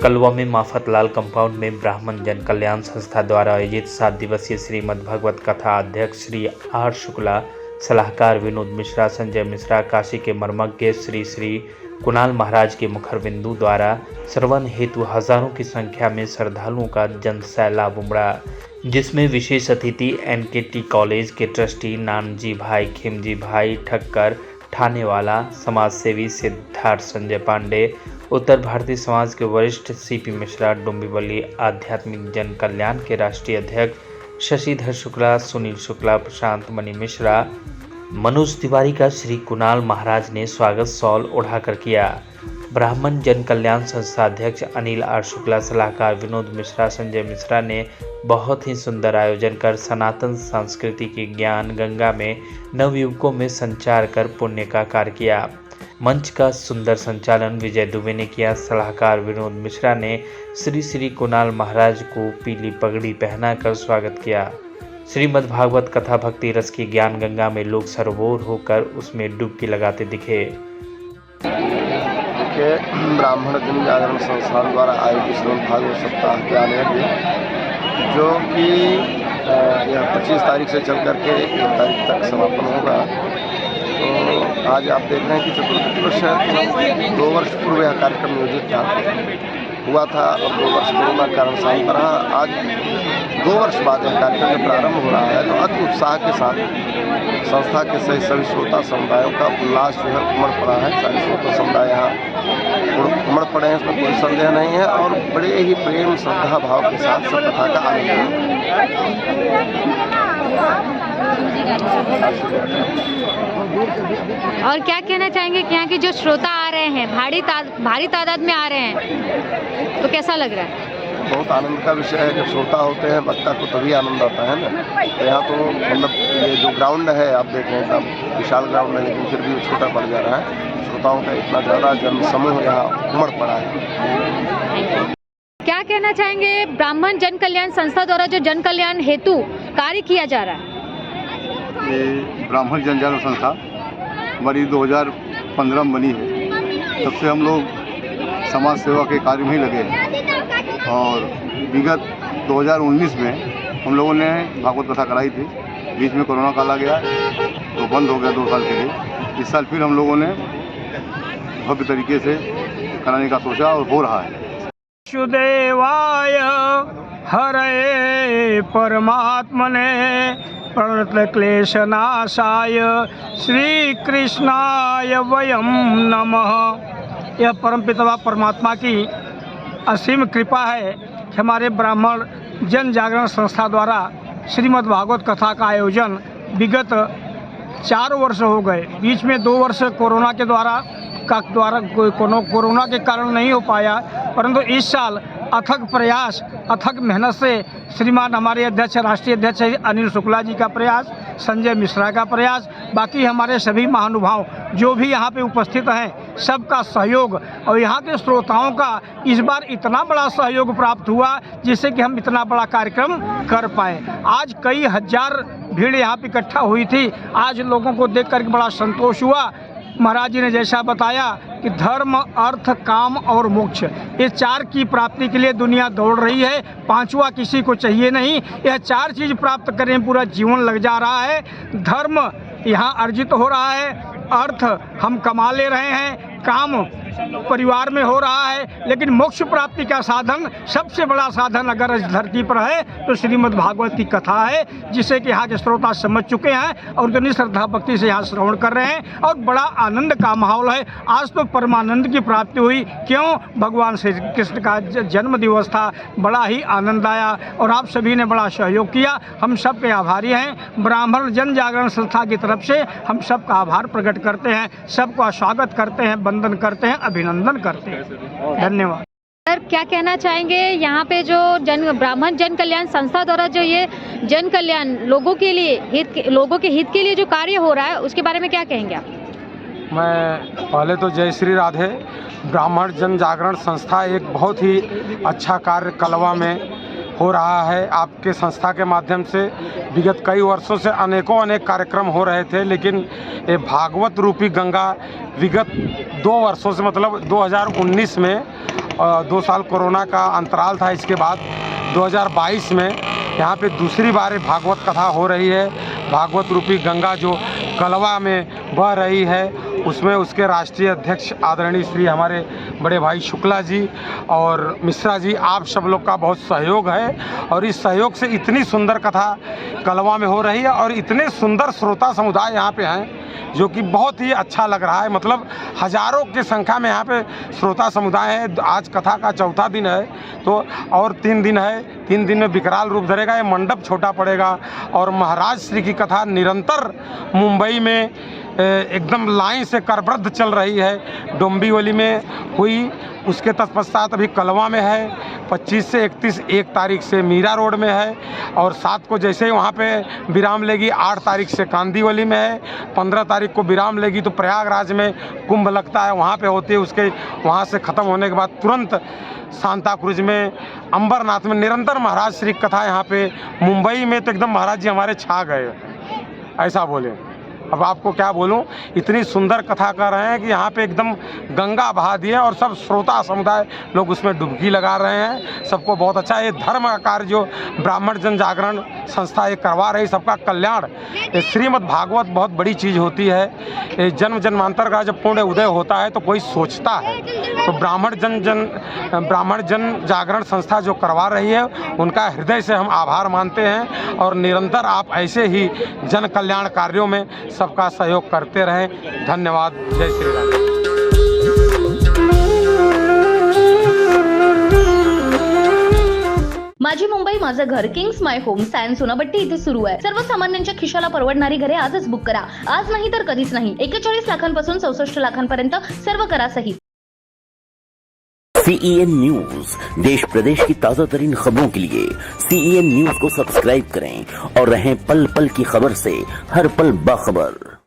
कलवा में माफतलाल कंपाउंड में ब्राह्मण जन कल्याण संस्था द्वारा आयोजित 7 दिवसीय श्रीमद् भागवत कथा अध्यक्ष श्री आर शुक्ला, सलाहकार विनोद मिश्रा, संजय मिश्रा, काशी के मर्मज्ञ श्री श्री कुणाल महाराज के मुखरबिंदु द्वारा श्रवण हेतु हजारों की संख्या में श्रद्धालुओं का जनसैलाब उमड़ा, जिसमें विशेष अतिथि एनकेटी कॉलेज के ट्रस्टी नानजी भाई, खिमजी भाई ठक्कर, ठानेवाला, समाजसेवी सिद्धार्थ संजय पांडे, उत्तर भारतीय समाज के वरिष्ठ सीपी मिश्रा, डोंबिवली आध्यात्मिक जन कल्याण के राष्ट्रीय अध्यक्ष शशिधर शुक्ला, सुनील शुक्ला, प्रशांत मणि मिश्रा, मनोज तिवारी का श्री कुणाल महाराज ने स्वागत शॉल ओढ़ाकर किया। ब्राह्मण जन कल्याण संस्था अध्यक्ष अनिल आर शुक्ला, सलाहकार विनोद मिश्रा, संजय मिश्रा ने बहुत ही सुंदर आयोजन कर सनातन संस्कृति की ज्ञान गंगा में नवयुवकों में संचार कर पुण्य का कार्य किया। मंच का सुंदर संचालन विजय दुबे ने किया। सलाहकार विनोद मिश्रा ने श्री श्री कुणाल महाराज को पीली पगड़ी पहनाकर स्वागत किया। श्रीमद् भागवत कथा भक्ति रस की ज्ञान गंगा में लोग सरबोर होकर उसमें डुबकी लगाते दिखे। ब्राह्मण जन जागरण संस्थान द्वारा आयोजित श्रीमद् भागवत सप्ताह के आने जो कि यह 25 तारीख से चल करके 1 तारीख तक समापन होगा। तो आज आप देख रहे हैं कि चतुर्थ वर्ष 2 वर्ष पूर्व यह कार्यक्रम आयोजित हुआ था और 2 वर्ष कोरोना के कारण शांत रहा। आज 2 वर्ष बाद यह कार्यक्रम प्रारंभ हो रहा है तो अति उत्साह के साथ संस्था के सभी श्रोता समुदायों का उल्लास जो है उमड़ पड़ा है। सारे श्रोता समुदाय यहाँ उमड़ पड़े हैं, इसमें कोई संदेह नहीं है और बड़े ही प्रेम श्रद्धा भाव के साथ सब कथा का आनंद और क्या कहना चाहेंगे कि यहाँ के जो श्रोता आ रहे हैं भारी तादाद में आ रहे हैं तो कैसा लग रहा है? बहुत आनंद का विषय है। जब श्रोता होते हैं वक्ता को तभी आनंद आता है ना। तो यहाँ तो मतलब ये जो ग्राउंड है आप देख रहे हैं सब विशाल ग्राउंड है लेकिन फिर भी छोटा पड़ जा रहा है। श्रोताओं का इतना ज़्यादा जन समूह यहाँ उमड़ पड़ा है। क्या कहना चाहेंगे ब्राह्मण जन कल्याण संस्था द्वारा जो जन कल्याण हेतु कार्य किया जा रहा है? ये ब्राह्मण जन जागरण संस्था हमारी 2015 में बनी है। तब से हम लोग समाज सेवा के कार्य में ही लगे हैं और विगत 2019 में हम लोगों ने भागवत कथा कराई थी। बीच में कोरोना काल आ गया तो बंद हो गया 2 साल के लिए। इस साल फिर हम लोगों ने भव्य तरीके से कराने का सोचा और हो रहा है। वासुदेवाय हरये परमात्मने प्रणतक्लेशनाशाय श्री कृष्णाय वयम नमः। यह परमपिता परमात्मा की असीम कृपा है कि हमारे ब्राह्मण जन जागरण संस्था द्वारा श्रीमद् भागवत कथा का आयोजन विगत 4 वर्ष हो गए। बीच में 2 वर्ष कोरोना के द्वारा कोरोना के कारण नहीं हो पाया, परंतु इस साल अथक प्रयास अथक मेहनत से श्रीमान हमारे अध्यक्ष राष्ट्रीय अध्यक्ष अनिल शुक्ला जी का प्रयास, संजय मिश्रा का प्रयास, बाकी हमारे सभी महानुभाव जो भी यहाँ पे उपस्थित हैं सबका सहयोग और यहाँ के श्रोताओं का इस बार इतना बड़ा सहयोग प्राप्त हुआ जिससे कि हम इतना बड़ा कार्यक्रम कर पाए। आज कई हजार भीड़ यहाँ पे इकट्ठा हुई थी। आज लोगों को देख कर बड़ा संतोष हुआ। महाराज जी ने जैसा बताया कि धर्म, अर्थ, काम और मोक्ष ये 4 की प्राप्ति के लिए दुनिया दौड़ रही है। 5वां किसी को चाहिए नहीं। यह 4 चीज़ प्राप्त करने में पूरा जीवन लग जा रहा है। धर्म यहाँ अर्जित हो रहा है, अर्थ हम कमा ले रहे हैं, काम परिवार में हो रहा है, लेकिन मोक्ष प्राप्ति का साधन सबसे बड़ा साधन अगर इस धरती पर है तो श्रीमद् भागवत की कथा है, जिसे कि यहाँ के श्रोता समझ चुके हैं और उतनी श्रद्धा भक्ति से यहाँ श्रवण कर रहे हैं और बड़ा आनंद का माहौल है। आज तो परमानंद की प्राप्ति हुई। क्यों? भगवान श्री कृष्ण का जन्म दिवस था। बड़ा ही आनंद आया और आप सभी ने बड़ा सहयोग किया। हम सब के आभारी हैं। ब्राह्मण जन जागरण संस्था की तरफ से हम सबका आभार प्रकट करते हैं, सबका स्वागत करते हैं, वंदन करते हैं, अभिनंदन करते हैं। धन्यवाद। सर, क्या कहना चाहेंगे यहाँ पे जो ब्राह्मण जन कल्याण संस्था द्वारा जो ये जन कल्याण लोगों के हित के लिए जो कार्य हो रहा है उसके बारे में क्या कहेंगे आप? मैं पहले तो जय श्री राधे। ब्राह्मण जन जागरण संस्था एक बहुत ही अच्छा कार्य कलवा में हो रहा है। आपके संस्था के माध्यम से विगत कई वर्षों से अनेक कार्यक्रम हो रहे थे, लेकिन ये भागवत रूपी गंगा विगत 2 वर्षों से मतलब 2019 में 2 साल कोरोना का अंतराल था। इसके बाद 2022 में यहाँ पे दूसरी बार भागवत कथा हो रही है। भागवत रूपी गंगा जो कलवा में बह रही है, उसमें उसके राष्ट्रीय अध्यक्ष आदरणीय श्री हमारे बड़े भाई शुक्ला जी और मिश्रा जी, आप सब लोग का बहुत सहयोग है और इस सहयोग से इतनी सुंदर कथा कलवा में हो रही है और इतने सुंदर श्रोता समुदाय यहाँ पे हैं जो कि बहुत ही अच्छा लग रहा है। मतलब हजारों की संख्या में यहाँ पे श्रोता समुदाय है। आज कथा का चौथा दिन है तो और 3 दिन है। 3 दिन में विकराल रूप धरेगा। ये मंडप छोटा पड़ेगा और महाराज श्री की कथा निरंतर मुंबई में एकदम लाइन से करबद्ध चल रही है। डोंबिवली में हुई, उसके तत्पश्चात अभी कलवा में है, 25 से 31 1 तारीख से मीरा रोड में है और 7 को जैसे ही वहाँ पे विराम लेगी 8 तारीख से कांदीवली में है, 15 तारीख को विराम लेगी तो प्रयागराज में कुंभ लगता है, वहाँ पे होती है। उसके वहाँ से ख़त्म होने के बाद तुरंत सांता क्रूज में, अंबरनाथ में निरंतर महाराज श्री की कथा यहाँ पे। मुंबई में तो एकदम महाराज जी हमारे छा गए, ऐसा बोले। अब आपको क्या बोलूं, इतनी सुंदर कथा कर रहे हैं कि यहाँ पे एकदम गंगा बहा दी है और सब श्रोता समुदाय लोग उसमें डुबकी लगा रहे हैं। सबको बहुत अच्छा ये धर्म का कार्य जो ब्राह्मण जन जागरण संस्था ये करवा रही, सबका कल्याण। ये श्रीमद् भागवत बहुत बड़ी चीज़ होती है। ये जन्म जन्मांतर का जब पुण्य उदय होता है तो कोई सोचता है, तो ब्राह्मण जन जागरण संस्था जो करवा रही है उनका हृदय से हम आभार मानते हैं और निरंतर आप ऐसे ही जन कल्याण कार्यों में सबका सहयोग करते रहें। धन्यवाद। जय श्री राम। माझी मुंबई माझं घर, Kings my home, science Sonapatti इथे सुरू आहे। सर्वसामान्यांच्या खिशाला परवडणारी घरे आजच बुक करा। आज नाही तर कधीच नाही। 41 लाखांपासून 64 लाखांपर्यंत सर्व करा सहित। CEN न्यूज, देश प्रदेश की ताजा तरीन खबरों के लिए CEN न्यूज को सब्सक्राइब करें और रहें पल पल की खबर से हर पल बाखबर।